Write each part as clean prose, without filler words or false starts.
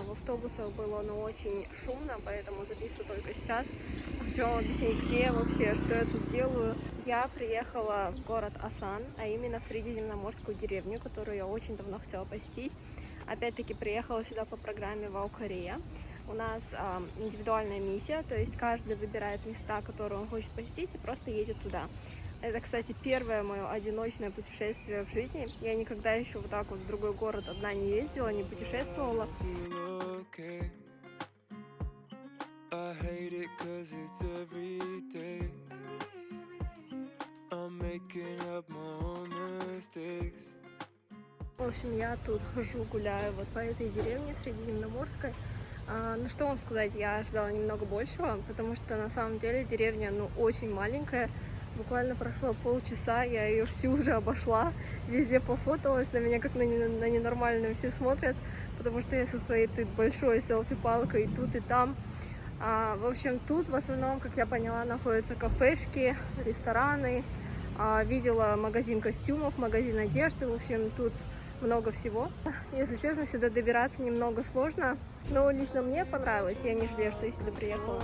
в автобусах было, но очень шумно, поэтому записываю только сейчас. Хочу вам объяснить, где я вообще, что я тут делаю. Я приехала в город Асан, а именно в средиземноморскую деревню, которую я очень давно хотела посетить. Опять-таки приехала сюда по программе Wow Korea. У нас индивидуальная миссия, то есть каждый выбирает места, которые он хочет посетить, и просто едет туда. Это, кстати, первое мое одиночное путешествие в жизни. Я никогда еще вот так вот в другой город одна не ездила, не путешествовала. В общем, я тут хожу, гуляю вот по этой деревне Средиземноморской. Ну что вам сказать, я ожидала немного большего, потому что на самом деле деревня, ну, очень маленькая. Буквально прошло полчаса, я ее всю уже обошла, везде пофоталась, на меня как на ненормальную все смотрят, потому что я со своей тут большой селфи-палкой и тут, и там. В общем, тут в основном, как я поняла, находятся кафешки, рестораны. Видела магазин костюмов, магазин одежды, в общем, тут много всего. Если честно, сюда добираться немного сложно, но лично мне понравилось, я не жалею, что я сюда приехала.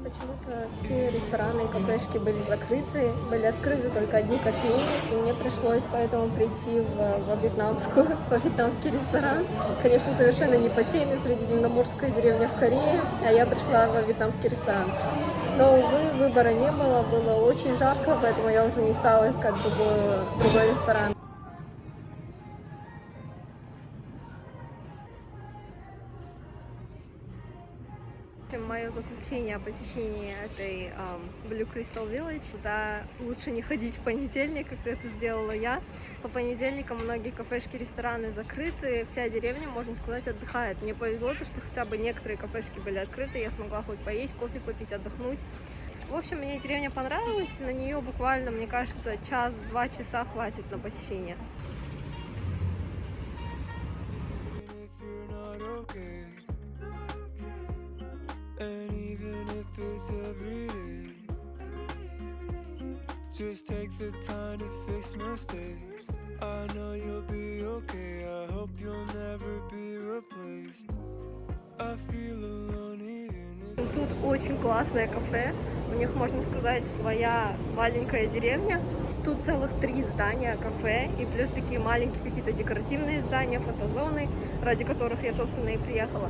Почему-то все рестораны и кафешки были закрыты, были открыты только одни кофейни, и мне пришлось поэтому прийти во вьетнамский ресторан. Конечно, совершенно не по теме, средиземноморская деревня в Корее, а я пришла во вьетнамский ресторан. Но, увы, выбора не было, было очень жарко, поэтому я уже не стала искать другой ресторан. Мое заключение о посещении этой Blue Crystal Village, да, лучше не ходить в понедельник, как это сделала я. По понедельникам многие кафешки, рестораны закрыты, вся деревня, можно сказать, отдыхает. Мне повезло, что хотя бы некоторые кафешки были открыты, я смогла хоть поесть, кофе попить, отдохнуть. В общем, мне деревня понравилась, на нее буквально, мне кажется, час-два часа хватит на посещение. And even if it's every day, just take the time to fix mistakes. I know you'll be okay, I hope you'll never be replaced. I feel alone even if... Тут очень классное кафе, у них, можно сказать, своя маленькая деревня. Тут целых 3 здания кафе и плюс такие маленькие какие-то декоративные здания, фотозоны, ради которых я, собственно, и приехала.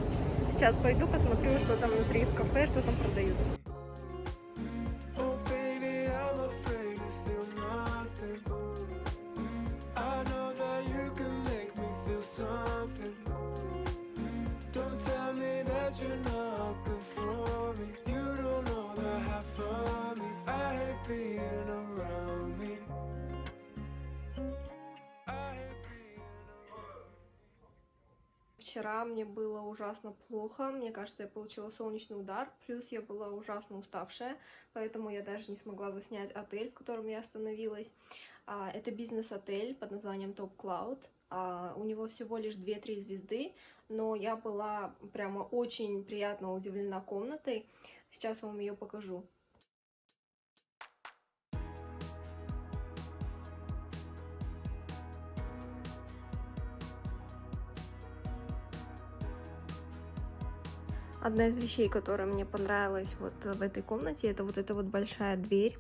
Сейчас пойду посмотрю, что там внутри в кафе, что там продают. Вчера мне было ужасно плохо, мне кажется, я получила солнечный удар, плюс я была ужасно уставшая, поэтому я даже не смогла заснять отель, в котором я остановилась. Это бизнес-отель под названием Top Cloud, у него всего лишь 2-3 звезды, но я была прямо очень приятно удивлена комнатой, сейчас вам ее покажу. Одна из вещей, которая мне понравилась вот в этой комнате, это вот эта вот большая дверь.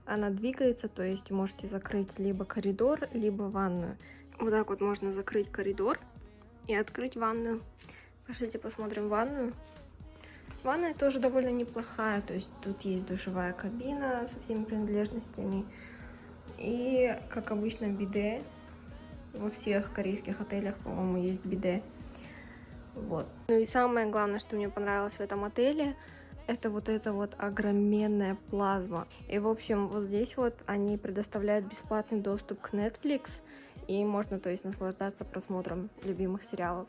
Она двигается, то есть можете закрыть либо коридор, либо ванную. Вот так вот можно закрыть коридор и открыть ванную. Пошлите посмотрим ванную. Ванная тоже довольно неплохая, то есть тут есть душевая кабина со всеми принадлежностями. И, как обычно, биде. Во всех корейских отелях, по-моему, есть биде. Вот. Ну и самое главное, что мне понравилось в этом отеле, это вот эта вот огроменная плазма. И, в общем, вот здесь вот они предоставляют бесплатный доступ к Netflix, и можно, то есть, наслаждаться просмотром любимых сериалов.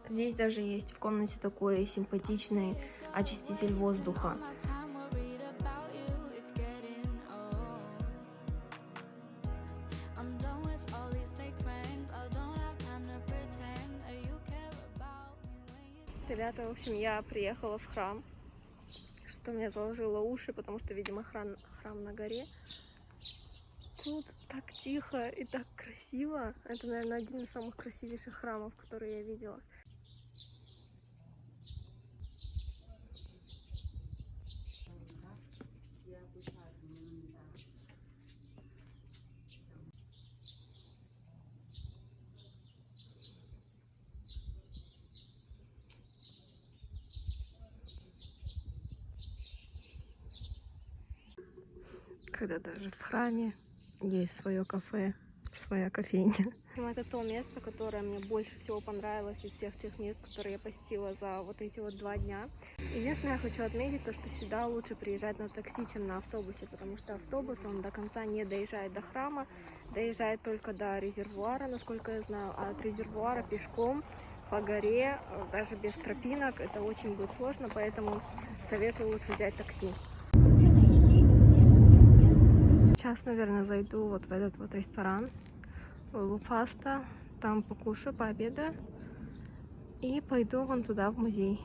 Здесь даже есть в комнате такой симпатичный очиститель воздуха. Ребята, в общем, я приехала в храм, что мне заложило уши, потому что, видимо, храм на горе. Тут так тихо и так красиво. Это, наверное, один из самых красивейших храмов, которые я видела. Когда даже в храме есть свое кафе, своя кофейня. Это то место, которое мне больше всего понравилось из всех тех мест, которые я посетила за вот эти вот 2 дня. Единственное, я хочу отметить то, что сюда лучше приезжать на такси, чем на автобусе, потому что автобус, он до конца не доезжает до храма, доезжает только до резервуара, насколько я знаю, а от резервуара пешком по горе, даже без тропинок, это очень будет сложно, поэтому советую лучше взять такси. Сейчас, наверное, зайду вот в этот вот ресторан Луфаста, там покушаю, пообедаю и пойду вон туда, в музей.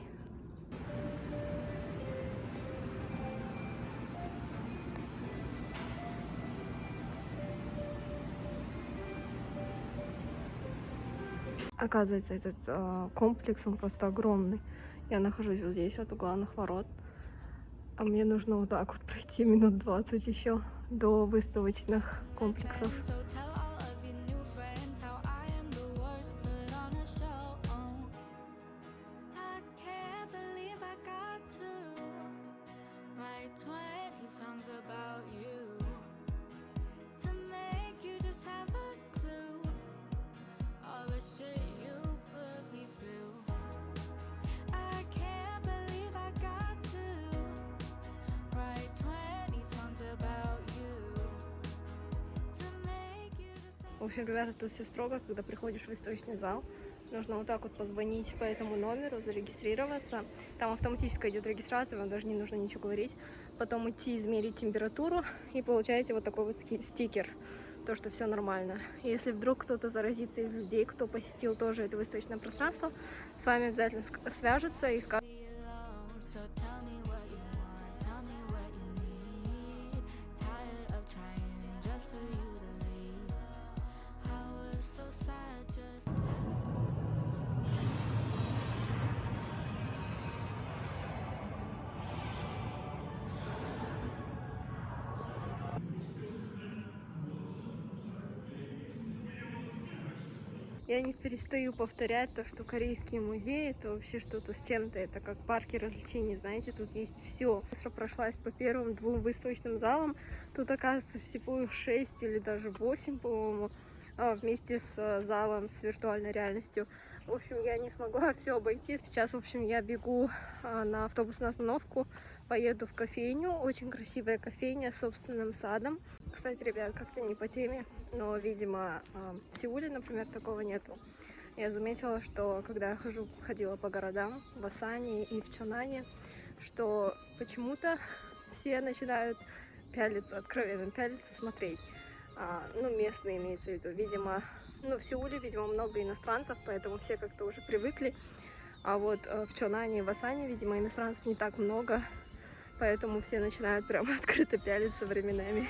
Оказывается, этот комплекс, он просто огромный. Я нахожусь вот здесь, вот у главных ворот. А мне нужно вот так вот пройти минут 20 еще до выставочных комплексов. В общем, ребята, тут все строго, когда приходишь в выставочный зал. Нужно вот так вот позвонить по этому номеру, зарегистрироваться. Там автоматически идет регистрация, вам даже не нужно ничего говорить. Потом идти измерить температуру и получаете вот такой вот стикер, то, что все нормально. Если вдруг кто-то заразится из людей, кто посетил тоже это выставочное пространство, с вами обязательно свяжется и скажет. Я не перестаю повторять то, что корейские музеи это вообще что-то с чем-то. Это как парки развлечений, знаете, тут есть все. Быстро прошлась по первым 2 выставочным залам. Тут, оказывается, всего их 6 или даже 8, по-моему, вместе с залом с виртуальной реальностью. В общем, я не смогла все обойти. Сейчас, в общем, я бегу на автобусную остановку, поеду в кофейню. Очень красивая кофейня с собственным садом. Кстати, ребят, как-то не по теме, но, видимо, в Сеуле, например, такого нету. Я заметила, что когда я ходила по городам, в Асане и в Чонане, что почему-то все начинают пялиться, откровенно пялиться, смотреть. Ну, местные имеется в виду. Видимо, ну, в Сеуле, видимо, много иностранцев, поэтому все как-то уже привыкли. А вот в Чонане и в Асане, видимо, иностранцев не так много, поэтому все начинают прямо открыто пялиться временами.